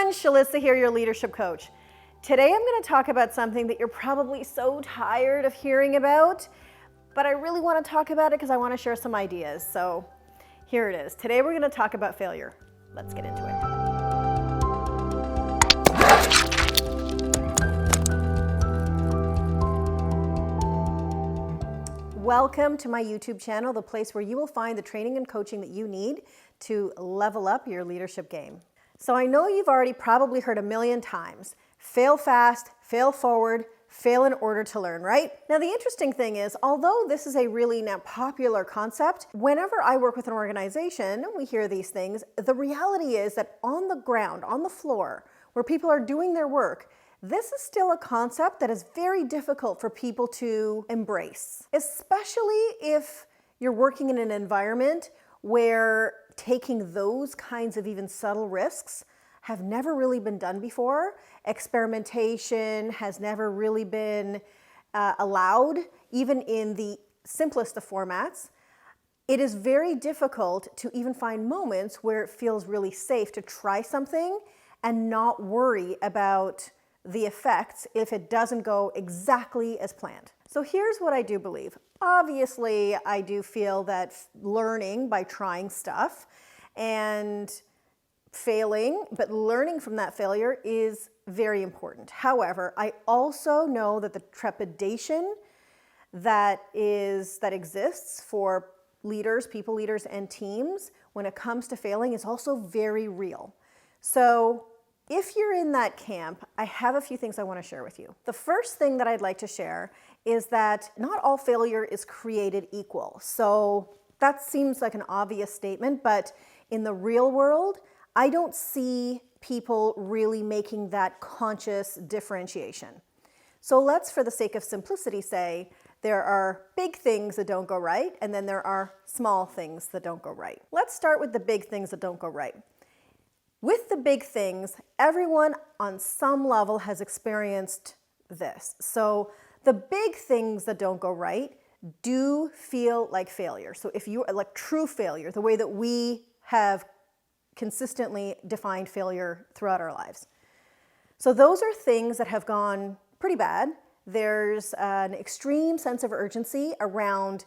everyone, Shelisa here, your leadership coach. Today I'm going to talk about something that you're probably so tired of hearing about, but I really want to talk about it because I want to share some ideas. So here it is. Today we're going to talk about failure. Let's get into it. Welcome to my YouTube channel, the place where you will find the training and coaching that you need to level up your leadership game. So I know you've already probably heard a million times, fail fast, fail forward, fail in order to learn, right? Now the interesting thing is, although this is a really now popular concept, whenever I work with an organization and we hear these things, the reality is that on the ground, on the floor, where people are doing their work, this is still a concept that is very difficult for people to embrace, especially if you're working in an environment where taking those kinds of even subtle risks have never really been done before. Experimentation has never really been allowed, even in the simplest of formats. It is very difficult to even find moments where it feels really safe to try something and not worry about the effects if it doesn't go exactly as planned. So here's what I do believe. Obviously, I do feel that learning by trying stuff and failing, but learning from that failure is very important. However, I also know that the trepidation that exists for leaders, people leaders, and teams when it comes to failing is also very real. So if you're in that camp, I have a few things I want to share with you. The first thing that I'd like to share is that not all failure is created equal. So that seems like an obvious statement, but in the real world, I don't see people really making that conscious differentiation. So let's, for the sake of simplicity, say there are big things that don't go right, and then there are small things that don't go right. Let's start with the big things that don't go right. With the big things, everyone on some level has experienced this. So the big things that don't go right do feel like failure. So if you are like true failure, the way that we have consistently defined failure throughout our lives. So those are things that have gone pretty bad. There's an extreme sense of urgency around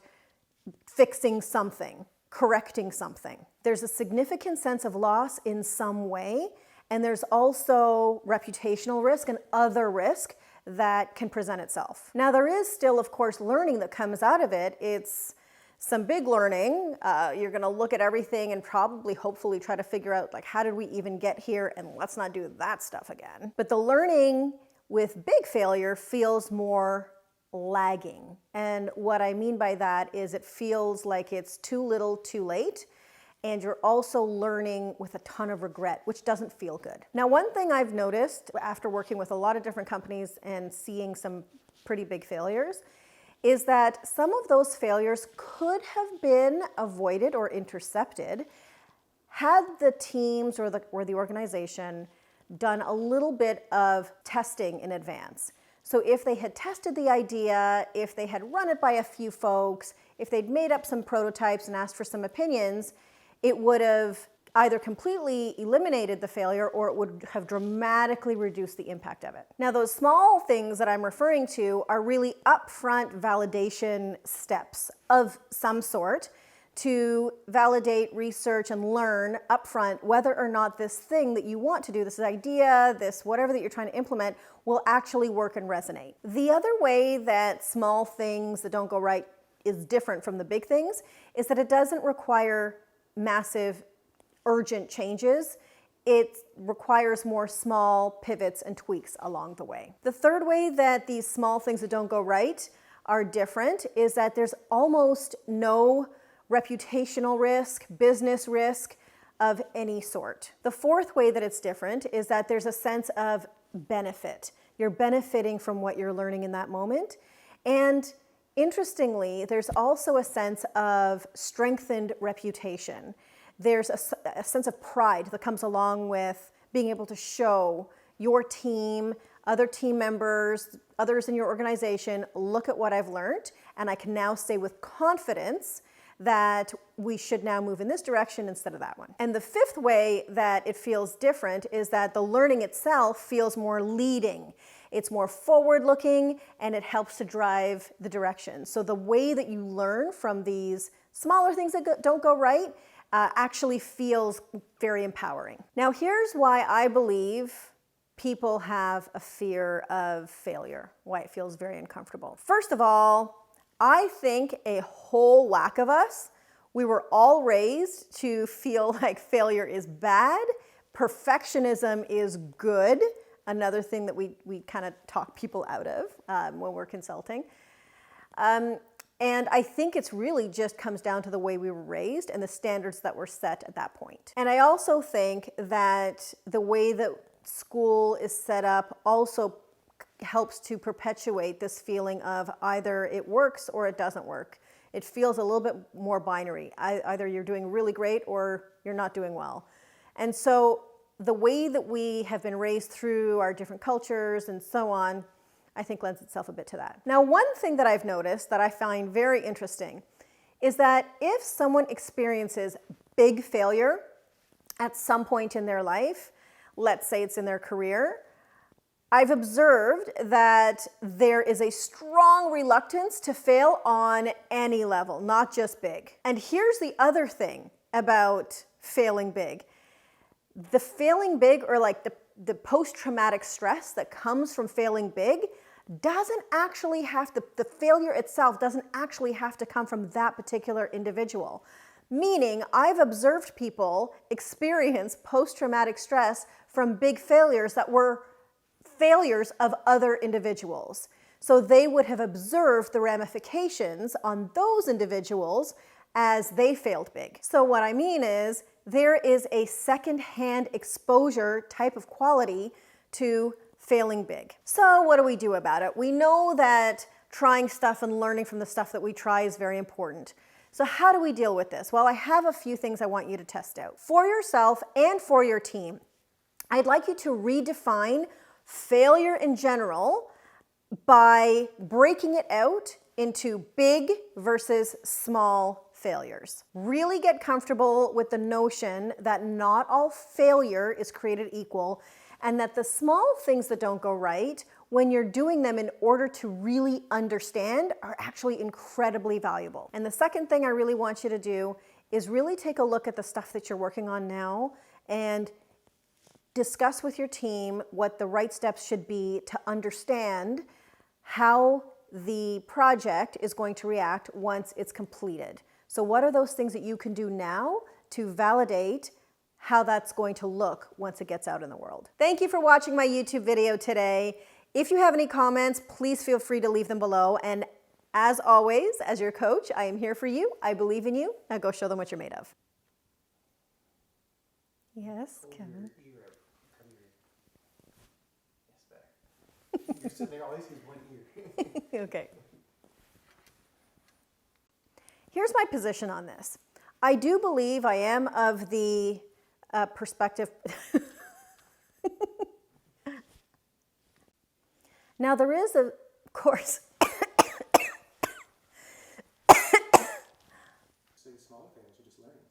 fixing something, correcting something. There's a significant sense of loss in some way, and there's also reputational risk and other risk that can present itself. Now there is still, of course, learning that comes out of it. It's some big learning. You're gonna look at everything and probably, hopefully try to figure out like, how did we even get here, and let's not do that stuff again. But the learning with big failure feels more lagging. And what I mean by that is it feels like it's too little too late, and you're also learning with a ton of regret, which doesn't feel good. Now, one thing I've noticed after working with a lot of different companies and seeing some pretty big failures is that some of those failures could have been avoided or intercepted had the teams or the organization done a little bit of testing in advance. So if they had tested the idea, if they had run it by a few folks, if they'd made up some prototypes and asked for some opinions, it would have either completely eliminated the failure or it would have dramatically reduced the impact of it. Now, those small things that I'm referring to are really upfront validation steps of some sort to validate, research, and learn upfront whether or not this thing that you want to do, this idea, this whatever that you're trying to implement, will actually work and resonate. The other way that small things that don't go right is different from the big things is that it doesn't require massive, urgent changes. It requires more small pivots and tweaks along the way. The third way that these small things that don't go right are different is that there's almost no reputational risk, business risk of any sort. The fourth way that it's different is that there's a sense of benefit. You're benefiting from what you're learning in that moment. And interestingly, there's also a sense of strengthened reputation. There's a sense of pride that comes along with being able to show your team, other team members, others in your organization, look at what I've learned, and I can now say with confidence that we should now move in this direction instead of that one. And the fifth way that it feels different is that the learning itself feels more leading. It's more forward-looking, and it helps to drive the direction. So the way that you learn from these smaller things that don't go right actually feels very empowering. Now, here's why I believe people have a fear of failure, why it feels very uncomfortable. First of all, I think a whole whack of us, we were all raised to feel like failure is bad, perfectionism is good, another thing that we kind of talk people out of when we're consulting. And I think it's really just comes down to the way we were raised and the standards that were set at that point. And I also think that the way that school is set up also helps to perpetuate this feeling of either it works or it doesn't work. It feels a little bit more binary. Either you're doing really great or you're not doing well. And so the way that we have been raised through our different cultures and so on, I think lends itself a bit to that. Now, one thing that I've noticed that I find very interesting is that if someone experiences big failure at some point in their life, let's say it's in their career, I've observed that there is a strong reluctance to fail on any level, not just big. And here's the other thing about failing big. The failing big, or like the post-traumatic stress that comes from failing big, doesn't actually have to, the failure itself doesn't actually have to come from that particular individual. Meaning, I've observed people experience post-traumatic stress from big failures that were failures of other individuals. So they would have observed the ramifications on those individuals as they failed big. So what I mean is, there is a second-hand exposure type of quality to failing big. So what do we do about it? We know that trying stuff and learning from the stuff that we try is very important. So how do we deal with this? Well, I have a few things I want you to test out. For yourself and for your team, I'd like you to redefine failure in general by breaking it out into big versus small failures. Really get comfortable with the notion that not all failure is created equal, and that the small things that don't go right, when you're doing them in order to really understand, are actually incredibly valuable. And the second thing I really want you to do is really take a look at the stuff that you're working on now and discuss with your team what the right steps should be to understand how the project is going to react once it's completed. So what are those things that you can do now to validate how that's going to look once it gets out in the world? Thank you for watching my YouTube video today. If you have any comments, please feel free to leave them below. And as always, as your coach, I am here for you. I believe in you. Now go show them what you're made of. Yes, Kevin. You're sitting there, all I see is one ear. Okay. Here's my position on this. I do believe I am of the perspective. Now there is, of course. So the smaller things, you're just learning.